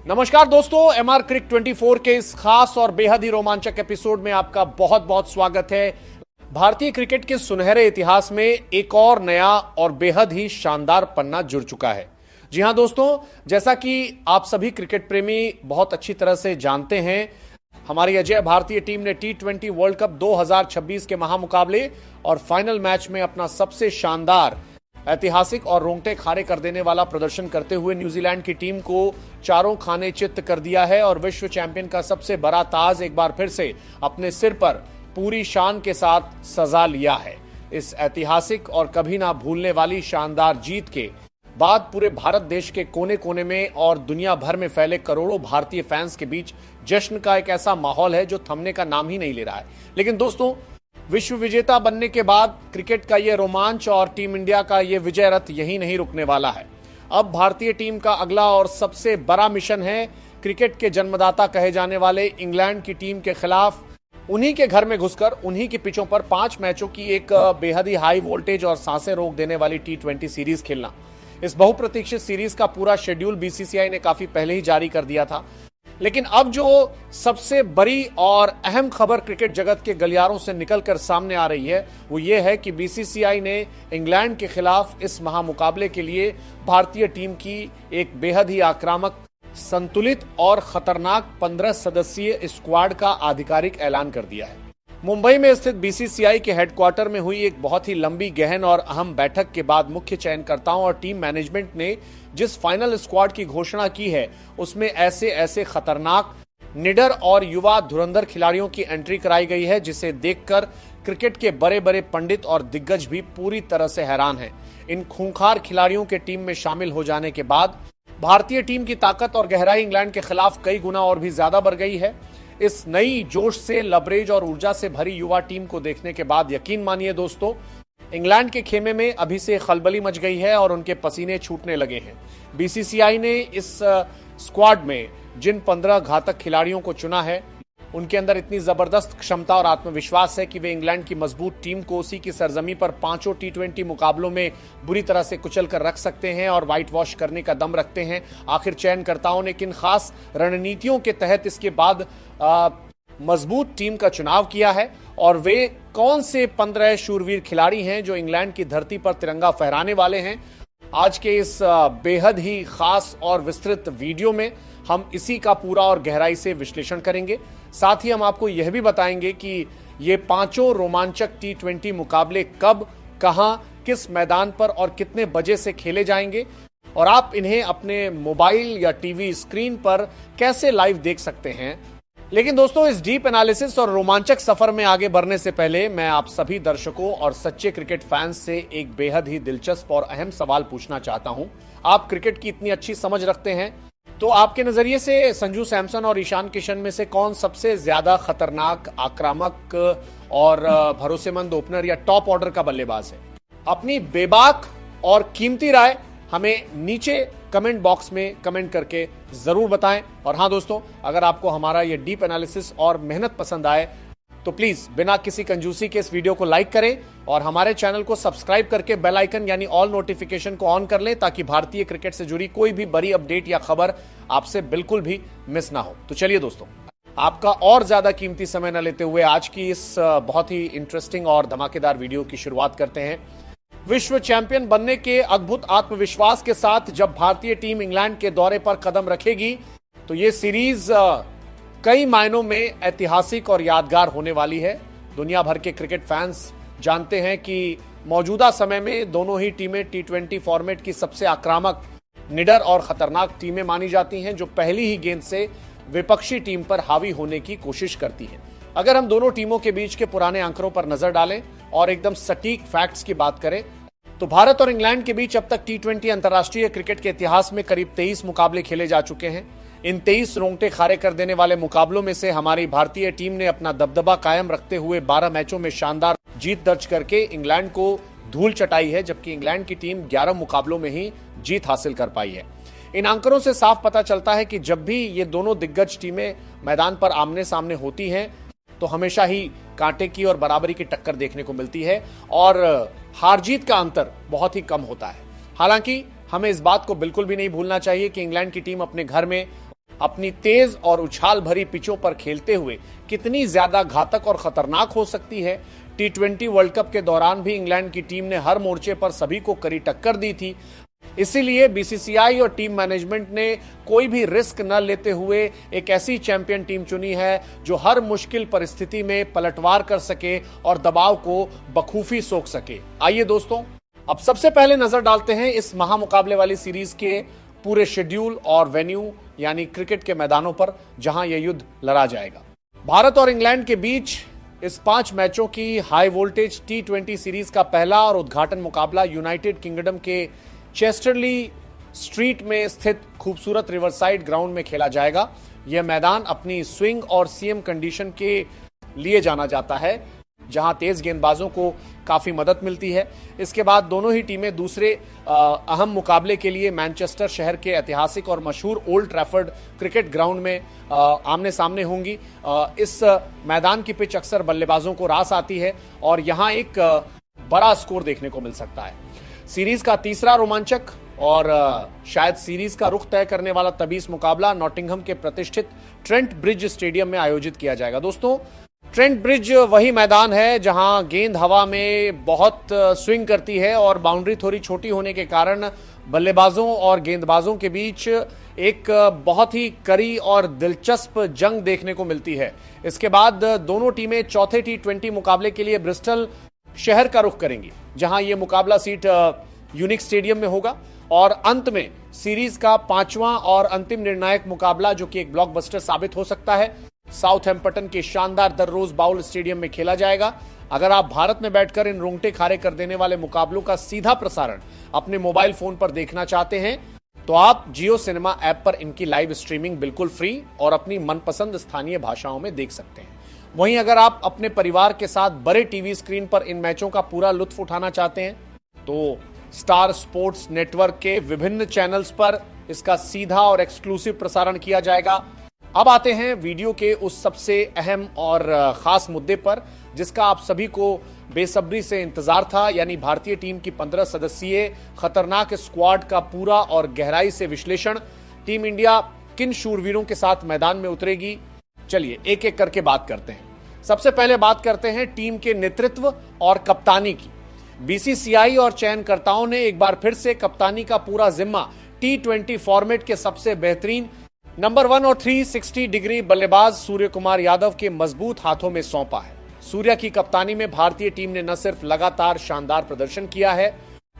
नमस्कार दोस्तों, एमआर क्रिक 24 के इस खास और बेहद ही रोमांचक एपिसोड में आपका बहुत बहुत स्वागत है। भारतीय क्रिकेट के सुनहरे इतिहास में एक और नया और बेहद ही शानदार पन्ना जुड़ चुका है। जी हां दोस्तों, जैसा कि आप सभी क्रिकेट प्रेमी बहुत अच्छी तरह से जानते हैं, हमारी अजय भारतीय टीम ने T20 वर्ल्ड कप 2026 के महामुकाबले और फाइनल मैच में अपना सबसे शानदार, ऐतिहासिक और रोंगटे खड़े कर देने वाला प्रदर्शन करते हुए न्यूजीलैंड की टीम को चारों खाने चित्त कर दिया है और विश्व चैंपियन का सबसे बड़ा ताज एक बार फिर से अपने सिर पर पूरी शान के साथ सजा लिया है। इस ऐतिहासिक और कभी ना भूलने वाली शानदार जीत के बाद पूरे भारत देश के कोने कोने में और दुनिया भर में फैले करोड़ों भारतीय फैंस के बीच जश्न का एक ऐसा माहौल है जो थमने का नाम ही नहीं ले रहा है। लेकिन दोस्तों, विश्व विजेता बनने के बाद क्रिकेट का यह रोमांच और टीम इंडिया का यह विजय रथ यही नहीं रुकने वाला है। अब भारतीय टीम का अगला और सबसे बड़ा मिशन है क्रिकेट के जन्मदाता कहे जाने वाले इंग्लैंड की टीम के खिलाफ उन्हीं के घर में घुसकर उन्हीं की पिचों पर 5 मैचों की एक बेहद ही हाई वोल्टेज और सांसें रोक देने वाली T20 सीरीज खेलना। इस बहुप्रतीक्षित सीरीज का पूरा शेड्यूल बीसीसीआई ने काफी पहले ही जारी कर दिया था, लेकिन अब जो सबसे बड़ी और अहम खबर क्रिकेट जगत के गलियारों से निकलकर सामने आ रही है वो ये है कि बीसीसीआई ने इंग्लैंड के खिलाफ इस महामुकाबले के लिए भारतीय टीम की एक बेहद ही आक्रामक, संतुलित और खतरनाक 15 सदस्यीय स्क्वाड का आधिकारिक ऐलान कर दिया है। मुंबई में स्थित बीसीसीआई के हेडक्वार्टर में हुई एक बहुत ही लंबी, गहन और अहम बैठक के बाद मुख्य चयनकर्ताओं और टीम मैनेजमेंट ने जिस फाइनल स्क्वाड की घोषणा की है उसमें ऐसे खतरनाक, निडर और युवा धुरंधर खिलाड़ियों की एंट्री कराई गई है जिसे देखकर क्रिकेट के बड़े बड़े पंडित और दिग्गज भी पूरी तरह से हैरान हैं। इन खूंखार खिलाड़ियों के टीम में शामिल हो जाने के बाद भारतीय टीम की ताकत और गहराई इंग्लैंड के खिलाफ कई गुना और भी ज्यादा बढ़ गई है। इस नई जोश से लबरेज और ऊर्जा से भरी युवा टीम को देखने के बाद यकीन मानिए दोस्तों, इंग्लैंड के खेमे में अभी से खलबली मच गई है और उनके पसीने छूटने लगे हैं। बीसीसीआई ने इस स्क्वाड में जिन 15 घातक खिलाड़ियों को चुना है उनके अंदर इतनी जबरदस्त क्षमता और आत्मविश्वास है कि वे इंग्लैंड की मजबूत टीम को उसी की सरजमी पर 5 T20 मुकाबलों में बुरी तरह से कुचल कर रख सकते हैं और व्हाइट वॉश करने का दम रखते हैं। आखिर चयनकर्ताओं ने किन खास रणनीतियों के तहत इसके बाद मजबूत टीम का चुनाव किया है और वे कौन से 15 शूरवीर खिलाड़ी हैं जो इंग्लैंड की धरती पर तिरंगा फहराने वाले हैं, आज के इस बेहद ही खास और विस्तृत वीडियो में हम इसी का पूरा और गहराई से विश्लेषण करेंगे। साथ ही हम आपको यह भी बताएंगे कि ये 5 रोमांचक T20 मुकाबले कब, कहां, किस मैदान पर और कितने बजे से खेले जाएंगे और आप इन्हें अपने मोबाइल या टीवी स्क्रीन पर कैसे लाइव देख सकते हैं। लेकिन दोस्तों, इस डीप एनालिसिस और रोमांचक सफर में आगे बढ़ने से पहले मैं आप सभी दर्शकों और सच्चे क्रिकेट फैंस से एक बेहद ही दिलचस्प और अहम सवाल पूछना चाहता हूं। आप क्रिकेट की इतनी अच्छी समझ रखते हैं तो आपके नजरिए से संजू सैमसन और ईशान किशन में से कौन सबसे ज्यादा खतरनाक, आक्रामक और भरोसेमंद ओपनर या टॉप ऑर्डर का बल्लेबाज है? अपनी बेबाक और कीमती राय हमें नीचे कमेंट बॉक्स में कमेंट करके जरूर बताएं। और हां दोस्तों, अगर आपको हमारा ये डीप एनालिसिस और मेहनत पसंद आए तो प्लीज बिना किसी कंजूसी के इस वीडियो को लाइक करें और हमारे चैनल को सब्सक्राइब करके बेल आइकन यानी ऑल नोटिफिकेशन को ऑन कर लें ताकि भारतीय क्रिकेट से जुड़ी कोई भी बड़ी अपडेट या खबर आपसे बिल्कुल भी मिस ना हो। तो चलिए दोस्तों, आपका और ज्यादा कीमती समय न लेते हुए आज की इस बहुत ही इंटरेस्टिंग और धमाकेदार वीडियो की शुरुआत करते हैं। विश्व चैंपियन बनने के अद्भुत आत्मविश्वास के साथ जब भारतीय टीम इंग्लैंड के दौरे पर कदम रखेगी तो ये सीरीज कई मायनों में ऐतिहासिक और यादगार होने वाली है। दुनिया भर के क्रिकेट फैंस जानते हैं कि मौजूदा समय में दोनों ही टीमें T20 फॉर्मेट की सबसे आक्रामक, निडर और खतरनाक टीमें मानी जाती हैं जो पहली ही गेंद से विपक्षी टीम पर हावी होने की कोशिश करती हैं। अगर हम दोनों टीमों के बीच के पुराने आंकड़ों पर नजर डालें और एकदम सटीक फैक्ट्स की बात करें तो भारत और इंग्लैंड के बीच अब तक T20 अंतर्राष्ट्रीय क्रिकेट के इतिहास में करीब 23 मुकाबले खेले जा चुके हैं। इन 23 रोंगटे खड़े कर देने वाले मुकाबलों में से हमारी भारतीय टीम ने अपना दबदबा कायम रखते हुए 12 मैचों में शानदार जीत दर्ज करके इंग्लैंड को धूल चटाई है, जबकि इंग्लैंड की टीम 11 मुकाबलों में ही जीत हासिल कर पाई है। इन आंकड़ों से साफ पता चलता है कि जब भी ये दोनों दिग्गज टीमें मैदान पर आमने सामने होती हैं तो हमेशा ही कांटे की और बराबरी की टक्कर देखने को मिलती है और हार जीत का अंतर बहुत ही कम होता है। हालांकि हमें इस बात को बिल्कुल भी नहीं भूलना चाहिए कि इंग्लैंड की टीम अपने घर में अपनी तेज और उछाल भरी पिचों पर खेलते हुए कितनी ज्यादा घातक और खतरनाक हो सकती है। T20 वर्ल्ड कप के दौरान भी इंग्लैंड की टीम ने हर मोर्चे पर सभी को कड़ी टक्कर दी थी। इसीलिए बीसीसीआई और टीम मैनेजमेंट ने कोई भी रिस्क न लेते हुए एक ऐसी चैंपियन टीम चुनी है जो हर मुश्किल परिस्थिति में पलटवार कर सके और दबाव को बखूबी सोख सके। आइए दोस्तों, अब सबसे पहले नजर डालते हैं इस महामुकाबले वाली सीरीज के पूरे शेड्यूल और वेन्यू यानी क्रिकेट के मैदानों पर जहां यह युद्ध लड़ा जाएगा। भारत और इंग्लैंड के बीच इस 5 मैचों की हाई वोल्टेज T20 सीरीज का पहला और उद्घाटन मुकाबला यूनाइटेड किंगडम के चेस्टरली स्ट्रीट में स्थित खूबसूरत रिवरसाइड ग्राउंड में खेला जाएगा। यह मैदान अपनी स्विंग और सीएम कंडीशन के लिए जाना जाता है, जहां तेज गेंदबाजों को काफी मदद मिलती है। इसके बाद दोनों ही टीमें दूसरे अहम मुकाबले के लिए मैनचेस्टर शहर के ऐतिहासिक और मशहूर ओल्ड ट्रैफर्ड क्रिकेट ग्राउंड में आमने सामने होंगी। इस मैदान की पिच अक्सर बल्लेबाजों को रास आती है और यहां एक बड़ा स्कोर देखने को मिल सकता है। सीरीज का तीसरा रोमांचक और शायद सीरीज का रुख तय करने वाला तबीस मुकाबला नॉटिंघम के प्रतिष्ठित ट्रेंट ब्रिज स्टेडियम में आयोजित किया जाएगा। दोस्तों, ट्रेंट ब्रिज वही मैदान है जहां गेंद हवा में बहुत स्विंग करती है और बाउंड्री थोड़ी छोटी होने के कारण बल्लेबाजों और गेंदबाजों के बीच एक बहुत ही कड़ी और दिलचस्प जंग देखने को मिलती है। इसके बाद दोनों टीमें चौथे T20 मुकाबले के लिए ब्रिस्टल शहर का रुख करेंगी, जहां यह मुकाबला सीट यूनिक स्टेडियम में होगा। और अंत में सीरीज का 5वां और अंतिम निर्णायक मुकाबला, जो कि एक ब्लॉकबस्टर साबित हो सकता है, साउथहैम्पटन के शानदार द रोज बाउल स्टेडियम में खेला जाएगा। अगर आप भारत में बैठकर इन रोंगटे खारे कर देने वाले मुकाबलों का सीधा प्रसारण अपने मोबाइल फोन पर देखना चाहते हैं तो आप जियो सिनेमा ऐप पर इनकी लाइव स्ट्रीमिंग बिल्कुल फ्री और अपनी मनपसंद स्थानीय भाषाओं में देख सकते हैं। वहीं अगर आप अपने परिवार के साथ बड़े टीवी स्क्रीन पर इन मैचों का पूरा लुत्फ उठाना चाहते हैं तो स्टार स्पोर्ट्स नेटवर्क के विभिन्न चैनल्स पर इसका सीधा और एक्सक्लूसिव प्रसारण किया जाएगा। अब आते हैं वीडियो के उस सबसे अहम और खास मुद्दे पर जिसका आप सभी को बेसब्री से इंतजार था, यानी भारतीय टीम की 15 सदस्यीय खतरनाक स्क्वाड का पूरा और गहराई से विश्लेषण। टीम इंडिया किन शूरवीरों के साथ मैदान में उतरेगी, चलिए एक एक करके बात करते हैं। सबसे पहले बात करते हैं टीम के नेतृत्व और कप्तानी की। बीसीसीआई और चयनकर्ताओं ने एक बार फिर से कप्तानी का पूरा जिम्मा T20 फॉर्मेट के सबसे बेहतरीन नंबर 1 और 360 डिग्री बल्लेबाज सूर्य कुमार यादव के मजबूत हाथों में सौंपा है। सूर्य की कप्तानी में भारतीय टीम ने न सिर्फ लगातार शानदार प्रदर्शन किया है,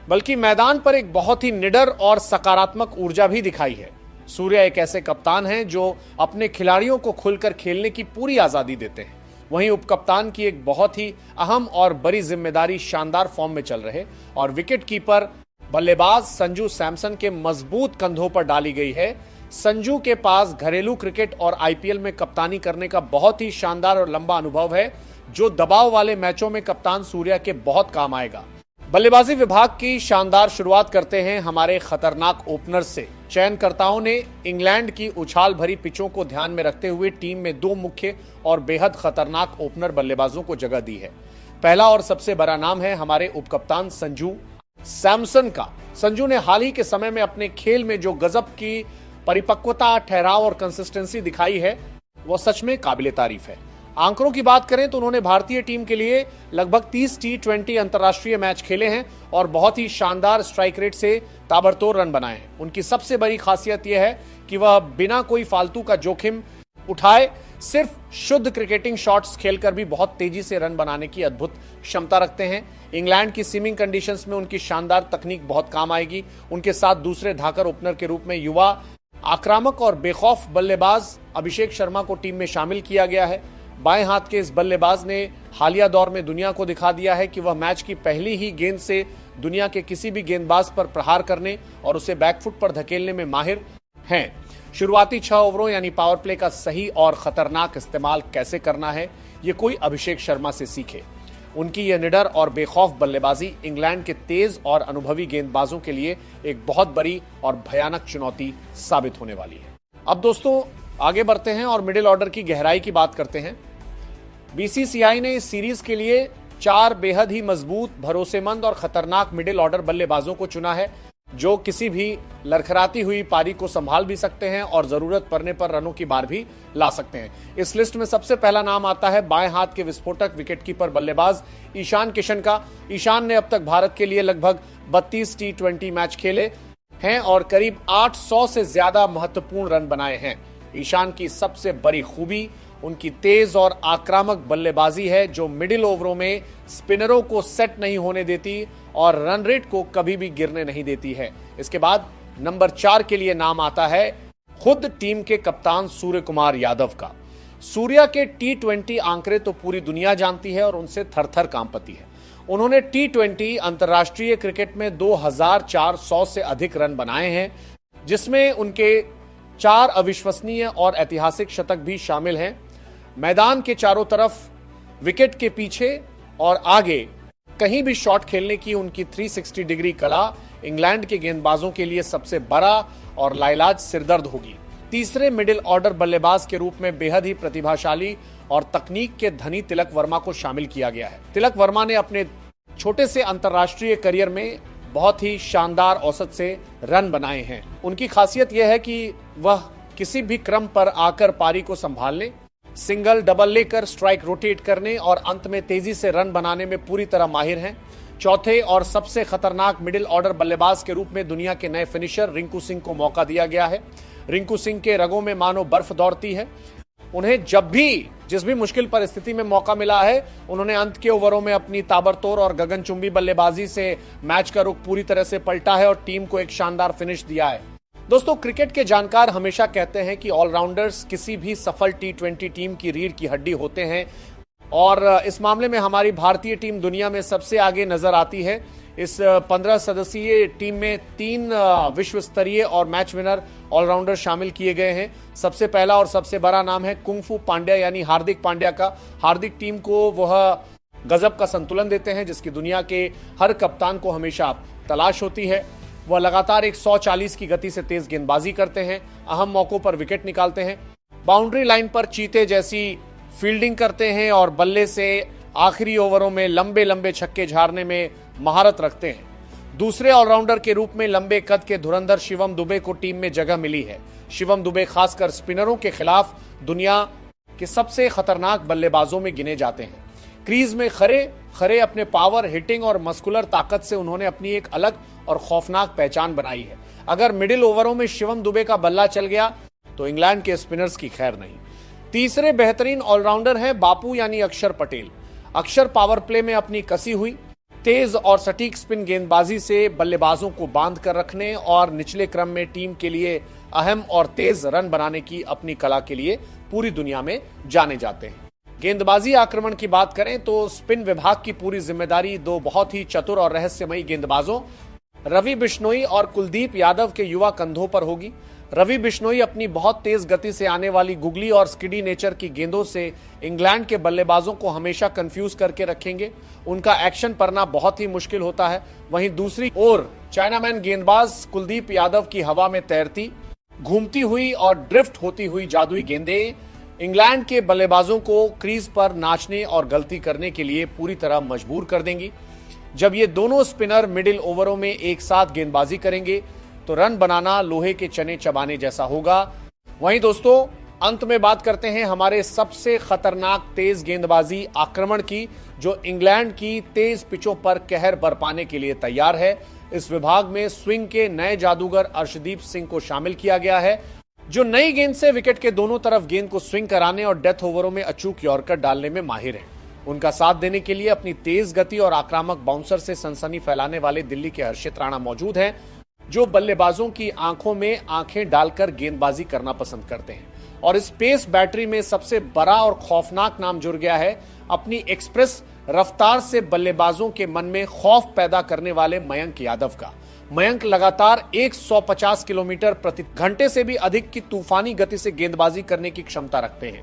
बल्कि मैदान पर एक बहुत ही निडर और सकारात्मक ऊर्जा भी दिखाई है। सूर्य एक ऐसे कप्तान हैं जो अपने खिलाड़ियों को खुलकर खेलने की पूरी आजादी देते हैं। वहीं उपकप्तान की एक बहुत ही अहम और बड़ी जिम्मेदारी शानदार फॉर्म में चल रहे और विकेट कीपर बल्लेबाज संजू सैमसन के मजबूत कंधों पर डाली गई है। संजू के पास घरेलू क्रिकेट और आईपीएल में कप्तानी करने का बहुत ही शानदार और लंबा अनुभव है, जो दबाव वाले मैचों में कप्तान सूर्य के बहुत काम आएगा। बल्लेबाजी विभाग की शानदार शुरुआत करते हैं हमारे खतरनाक ओपनर से। चयनकर्ताओं ने इंग्लैंड की उछाल भरी पिचों को ध्यान में रखते हुए टीम में 2 मुख्य और बेहद खतरनाक ओपनर बल्लेबाजों को जगह दी है। पहला और सबसे बड़ा नाम है हमारे उपकप्तान संजू सैमसन का। संजू ने हाल ही के समय में अपने खेल में जो गजब की परिपक्वता, ठहराव और कंसिस्टेंसी दिखाई है, वो सच में काबिले तारीफ है। आंकड़ों की बात करें तो उन्होंने भारतीय टीम के लिए लगभग 30 T20 अंतर्राष्ट्रीय मैच खेले हैं और बहुत ही शानदार स्ट्राइक रेट से ताबड़तोड़ रन बनाए हैं। उनकी सबसे बड़ी खासियत यह है कि वह बिना कोई फालतू का जोखिम उठाए सिर्फ शुद्ध क्रिकेटिंग शॉट्स खेलकर भी बहुत तेजी से रन बनाने की अद्भुत क्षमता रखते हैं। इंग्लैंड की सीमिंग कंडीशंस में उनकी शानदार तकनीक बहुत काम आएगी। उनके साथ दूसरे धाकर ओपनर के रूप में युवा आक्रामक और बेखौफ बल्लेबाज अभिषेक शर्मा को टीम में शामिल किया गया है। बाएं हाथ के इस बल्लेबाज ने हालिया दौर में दुनिया को दिखा दिया है कि वह मैच की पहली ही गेंद से दुनिया के किसी भी गेंदबाज पर प्रहार करने और उसे बैकफुट पर धकेलने में माहिर हैं। शुरुआती 6 ओवरों यानी पावर प्ले का सही और खतरनाक इस्तेमाल कैसे करना है, ये कोई अभिषेक शर्मा से सीखे। उनकी यह निडर और बेखौफ बल्लेबाजी इंग्लैंड के तेज और अनुभवी गेंदबाजों के लिए एक बहुत बड़ी और भयानक चुनौती साबित होने वाली है। अब दोस्तों आगे बढ़ते हैं और मिडिल ऑर्डर की गहराई की बात करते हैं। बीसीसीआई ने इस सीरीज के लिए 4 बेहद ही मजबूत, भरोसेमंद और खतरनाक मिडिल ऑर्डर बल्लेबाजों को चुना है। जो किसी भी लड़खड़ाती हुई पारी को संभाल भी सकते हैं और जरूरत पड़ने पर रनों की बार भी ला सकते हैं। इस लिस्ट में सबसे पहला नाम आता है बाएं हाथ के विस्फोटक विकेटकीपर बल्लेबाज ईशान किशन का। ईशान ने अब तक भारत के लिए लगभग 32 T20 मैच खेले हैं और करीब 800 से ज्यादा महत्वपूर्ण रन बनाए हैं। ईशान की सबसे बड़ी खूबी उनकी तेज और आक्रामक बल्लेबाजी है, जो मिडिल ओवरों में स्पिनरों को सेट नहीं होने देती और रन रेट को कभी भी गिरने नहीं देती है। इसके बाद नंबर 4 के लिए नाम आता है खुद टीम के कप्तान सूर्य कुमार यादव का। सूर्या के T20 आंकड़े तो पूरी दुनिया जानती है और उनसे थर-थर कांपती है। उन्होंने T20 अंतर्राष्ट्रीय क्रिकेट में 2400 से अधिक रन बनाए हैं, जिसमें उनके 4 अविश्वसनीय और ऐतिहासिक शतक भी शामिल हैं। मैदान के चारों तरफ, विकेट के पीछे और आगे कहीं भी शॉट खेलने की उनकी 360 डिग्री कला इंग्लैंड के गेंदबाजों के लिए सबसे बड़ा और लाइलाज सिरदर्द होगी। तीसरे मिडिल ऑर्डर बल्लेबाज के रूप में बेहद ही प्रतिभाशाली और तकनीक के धनी तिलक वर्मा को शामिल किया गया है। तिलक वर्मा ने अपने छोटे से अंतर्राष्ट्रीय करियर में बहुत ही शानदार औसत से रन बनाए हैं। उनकी खासियत यह है कि वह किसी भी क्रम पर आकर पारी को संभालने, सिंगल डबल लेकर स्ट्राइक रोटेट करने और अंत में तेजी से रन बनाने में पूरी तरह माहिर हैं। चौथे और सबसे खतरनाक मिडिल ऑर्डर बल्लेबाज के रूप में दुनिया के नए फिनिशर रिंकू सिंह को मौका दिया गया है। रिंकू सिंह के रगों में मानो बर्फ दौड़ती है। उन्हें जब भी जिस भी मुश्किल परिस्थिति में मौका मिला है, उन्होंने अंत के ओवरों में अपनी ताबड़तोड़ और गगनचुंबी बल्लेबाजी से मैच का रुख पूरी तरह से पलटा है और टीम को एक शानदार फिनिश दिया है। दोस्तों, क्रिकेट के जानकार हमेशा कहते हैं कि ऑलराउंडर्स किसी भी सफल T20 टीम की रीढ़ की हड्डी होते हैं और इस मामले में हमारी भारतीय टीम दुनिया में सबसे आगे नजर आती है। इस 15 सदस्यीय टीम में 3 विश्व स्तरीय और मैच विनर ऑलराउंडर शामिल किए गए हैं। सबसे पहला और सबसे बड़ा नाम है कुंफू पांड्या यानी हार्दिक पांड्या का। हार्दिक टीम को वह गजब का संतुलन देते हैं जिसकी दुनिया के हर कप्तान को हमेशा तलाश होती है। वह लगातार 140 की गति से तेज गेंदबाजी करते हैं, अहम मौकों पर विकेट निकालते हैं, बाउंड्री लाइन पर चीते जैसी फील्डिंग करते हैं और बल्ले से आखिरी ओवरों में लंबे लंबे छक्के झाड़ने में महारत रखते हैं। दूसरे ऑलराउंडर के रूप में लंबे कद के धुरंधर शिवम दुबे को टीम में जगह मिली है। शिवम दुबे खासकर स्पिनरों के खिलाफ दुनिया के सबसे खतरनाक बल्लेबाजों में गिने जाते हैं। क्रीज में खरे अपने पावर, हिटिंग और मस्कुलर ताकत से उन्होंने अपनी एक अलग और खौफनाक पहचान बनाई है। अगर मिडिल ओवरों में शिवम दुबे का बल्ला चल गया तो इंग्लैंड के स्पिनर्स की खैर नहीं। तीसरे बेहतरीन ऑलराउंडर हैं बापू यानी अक्षर पटेल। अक्षर पावर प्ले में अपनी कसी हुई तेज और सटीक स्पिन गेंदबाजी से बल्लेबाजों को बांध कर रखने और निचले क्रम में टीम के लिए अहम और तेज रन बनाने की अपनी कला के लिए पूरी दुनिया में जाने जाते हैं। गेंदबाजी आक्रमण की बात करें तो स्पिन विभाग की पूरी जिम्मेदारी 2 बहुत ही चतुर और रहस्यमयी गेंदबाजों रवि बिश्नोई और कुलदीप यादव के युवा कंधों पर होगी। रवि बिश्नोई अपनी बहुत तेज गति से आने वाली गुगली और स्किडी नेचर की गेंदों से इंग्लैंड के बल्लेबाजों को हमेशा कंफ्यूज करके रखेंगे। उनका एक्शन पढ़ना बहुत ही मुश्किल होता है। वहीं दूसरी ओर चाइनामैन गेंदबाज कुलदीप यादव की हवा में तैरती, घूमती हुई और ड्रिफ्ट होती हुई जादुई गेंदें इंग्लैंड के बल्लेबाजों को क्रीज पर नाचने और गलती करने के लिए पूरी तरह मजबूर कर देंगी। जब ये दोनों स्पिनर मिडिल ओवरों में एक साथ गेंदबाजी करेंगे तो रन बनाना लोहे के चने चबाने जैसा होगा। वहीं दोस्तों, अंत में बात करते हैं हमारे सबसे खतरनाक तेज गेंदबाजी आक्रमण की, जो इंग्लैंड की तेज पिचों पर कहर बरपाने के लिए तैयार है। इस विभाग में स्विंग के नए जादूगर अर्शदीप सिंह को शामिल किया गया है, जो नई गेंद से विकेट के दोनों तरफ गेंद को स्विंग कराने और डेथ ओवरों में अचूक यॉर्कर डालने में माहिर है। उनका साथ देने के लिए अपनी तेज गति और आक्रामक बाउंसर से सनसनी फैलाने वाले दिल्ली के हर्षित राणा मौजूद हैं, जो बल्लेबाजों की आंखों में आंखें डालकर गेंदबाजी करना पसंद करते हैं। और इस पेस बैटरी में सबसे बड़ा और खौफनाक नाम जुड़ गया है अपनी एक्सप्रेस रफ्तार से बल्लेबाजों के मन में खौफ पैदा करने वाले मयंक यादव का। मयंक लगातार 150 किलोमीटर प्रति घंटे से भी अधिक की तूफानी गति से गेंदबाजी करने की क्षमता रखते हैं।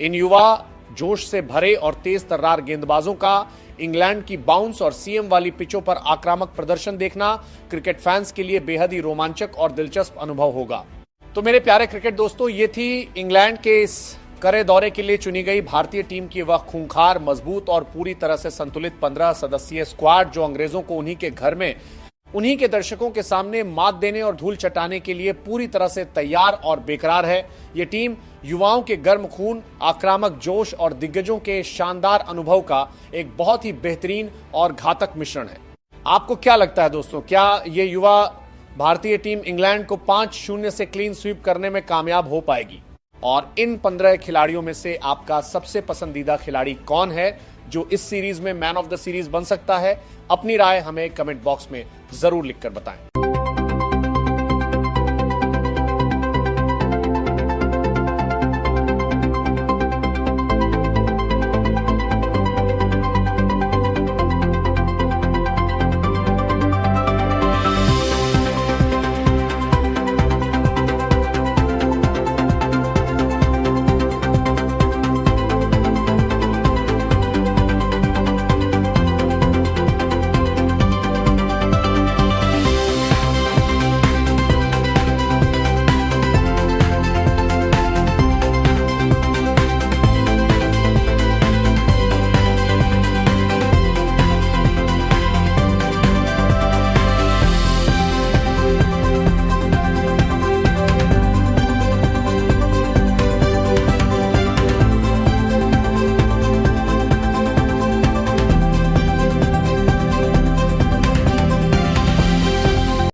इन युवा जोश से भरे और तेज तर्रार गेंदबाजों का इंग्लैंड की बाउंस और सीएम वाली पिचों पर आक्रामक प्रदर्शन देखना क्रिकेट फैंस के लिए बेहद ही रोमांचक और दिलचस्प अनुभव होगा। तो मेरे प्यारे क्रिकेट दोस्तों, ये थी इंग्लैंड के इस करे दौरे के लिए चुनी गई भारतीय टीम की वह खूंखार, मजबूत और पूरी तरह से संतुलित 15 सदस्यीय स्क्वाड, जो अंग्रेजों को उन्हीं के घर में उन्हीं के दर्शकों के सामने मात देने और धूल चटाने के लिए पूरी तरह से तैयार और बेकरार है। ये टीम युवाओं के गर्म खून, आक्रामक जोश और दिग्गजों के शानदार अनुभव का एक बहुत ही बेहतरीन और घातक मिश्रण है। आपको क्या लगता है दोस्तों, क्या ये युवा भारतीय टीम इंग्लैंड को 5-0 से क्लीन स्वीप करने में कामयाब हो पाएगी? और इन 15 खिलाड़ियों में से आपका सबसे पसंदीदा खिलाड़ी कौन है जो इस सीरीज में मैन ऑफ द सीरीज बन सकता है? अपनी राय हमें कमेंट बॉक्स में जरूर लिखकर बताएं।